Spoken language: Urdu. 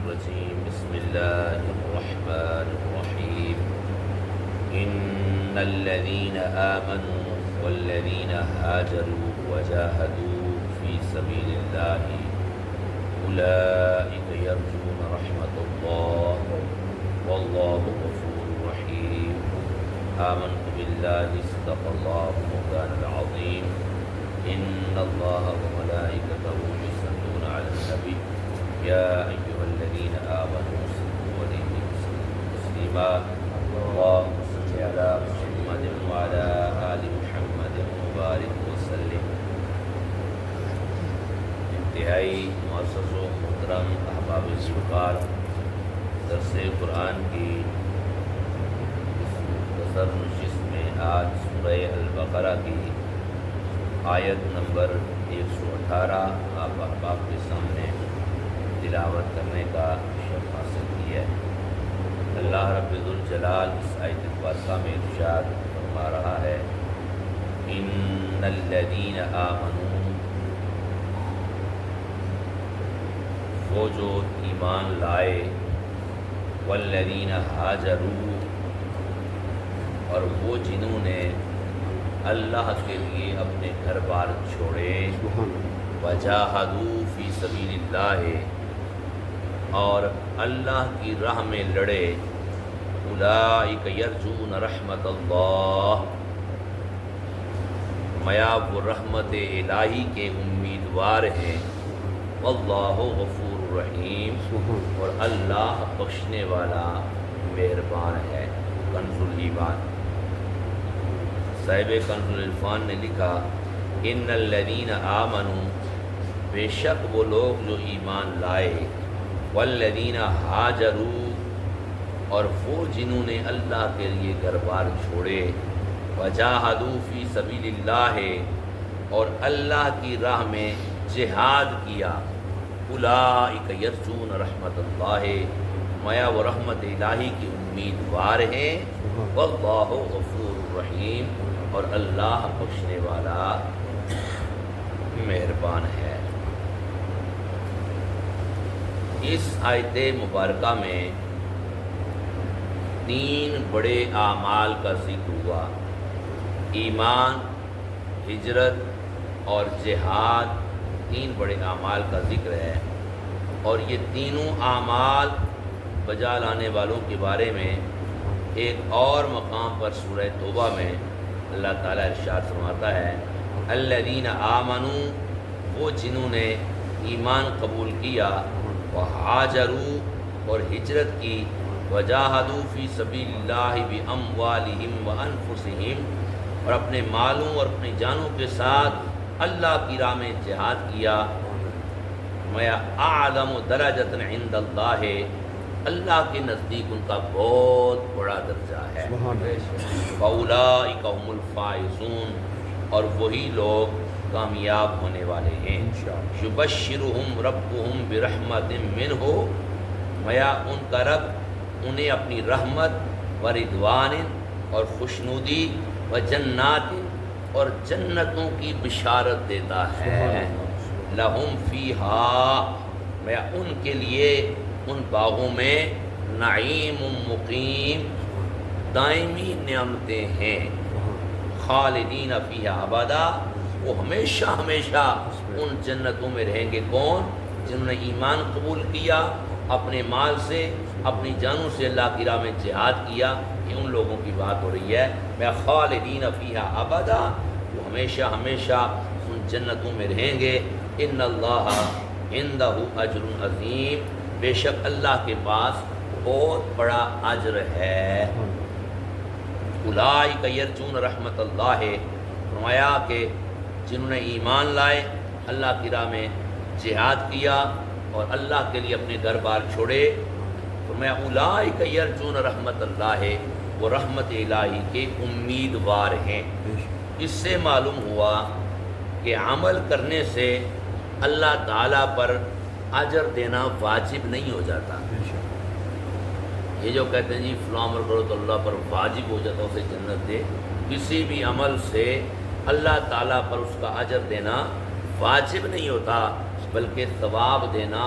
الرجيم بسم الله الرحمن الرحيم إن الذين آمنوا والذين هاجروا وجاهدوا في سبيل الله أولئك يرجون رحمة الله والله غفور رحيم آمنت بالله صدق الله مولانا العظيم إن الله وملائكته يصلون على النبي يا أيها الذين آمنوا صلوا عليه وسلموا تسليما اللهم صل على محمد وعلى آل محمد وبارك وسلم۔ انتہائی معزز و محترم احباب ذوالفقار، درس قرآن کی اس مختصر نشست میں آج سورہ البقرہ کی آیت نمبر 118 آپ احباب کے سامنے تلاوت کرنے کا شرف حاصل کی ہے۔ اللہ رب ذوالجلال اس آیت پاکہ میں ارشاد فرما رہا ہے ان الذین آمنوا، وہ جو ایمان لائے، والذین ہاجروا، اور وہ جنہوں نے اللہ کے لیے اپنے گھر بار چھوڑے، وجاہدوا فی سبیل اللہ، اور اللہ کی راہ میں لڑے، اولئک یرجون رحمت اللہ، فرمایا وہ رحمت الہی کے امیدوار ہیں، واللہ غفور رحیم، اور اللہ بخشنے والا مہربان ہے۔ کنز الایمان، صاحب کنز العرفان نے لکھا ان الذین آمنوا، بے شک وہ لوگ جو ایمان لائے، والذین ہاجروا، اور وہ جنہوں نے اللہ کے لیے گھر بار چھوڑے، وجاہدوا فی سبیل اللہ، اور اللہ کی راہ میں جہاد کیا، اولئک یرجون رحمت اللہ، میا وہ رحمت الہی کی امیدوار ہیں، واللہ غفور رحیم، اور اللہ بخشنے والا مہربان ہے۔ اس آیت مبارکہ میں 3 بڑے اعمال کا ذکر ہوا، ایمان، ہجرت اور جہاد، 3 بڑے اعمال کا ذکر ہے، اور یہ تینوں اعمال بجا لانے والوں کے بارے میں ایک اور مقام پر سورہ توبہ میں اللہ تعالیٰ ارشاد فرماتا ہے الذین آمنوا، وہ جنہوں نے ایمان قبول کیا، وہاجروا، اور ہجرت کی، وجاہدوا فی سبیل اللہ باموالہم وانفسہم، اور اپنے مالوں اور اپنی جانوں کے ساتھ اللہ کی راہ میں جہاد کیا، میں اعظم درجۃ عند اللہ، اللہ کے نزدیک ان کا بہت بڑا درجہ ہے۔ فاولئک هم الفائزون، اور وہی لوگ کامیاب ہونے والے ہیں۔ یبشرہم ربہم برحمت منہ، میا ان کا رب انہیں اپنی رحمت و رضوان اور خوشنودی و جنات، اور جنتوں کی بشارت دیتا ہے، لہم فیہا، میا ان کے لیے ان باغوں میں نعیم مقیم، دائمی نعمتیں ہیں، خالدین فیہا ابدا، وہ ہمیشہ ہمیشہ ان جنتوں میں رہیں گے۔ کون؟ جنہوں نے ایمان قبول کیا، اپنے مال سے اپنی جانوں سے اللہ کی راہ میں جہاد کیا، یہ ان لوگوں کی بات ہو رہی ہے۔ میں خالدین فیہا ابدا، وہ ہمیشہ ہمیشہ ان جنتوں میں رہیں گے۔ ان اللہ عندہ اجر عظیم، بے شک اللہ کے پاس بہت بڑا اجر ہے۔ اولئک یرجون رحمت اللہ، فرمایا کہ جنہوں نے ایمان لائے، اللہ کی راہ میں جہاد کیا، اور اللہ کے لیے اپنے گھر بار چھوڑے، فرمایا اولئک یرجون رحمت اللہ، وہ رحمت الہی کے امیدوار ہیں۔ اس سے معلوم ہوا کہ عمل کرنے سے اللہ تعالیٰ پر اجر دینا واجب نہیں ہو جاتا۔ یہ جو کہتے ہیں جی فلاں عمل کرو تو اللہ پر واجب ہو جاتا اسے جنت دے، کسی بھی عمل سے اللہ تعالیٰ پر اس کا اجر دینا واجب نہیں ہوتا، بلکہ ثواب دینا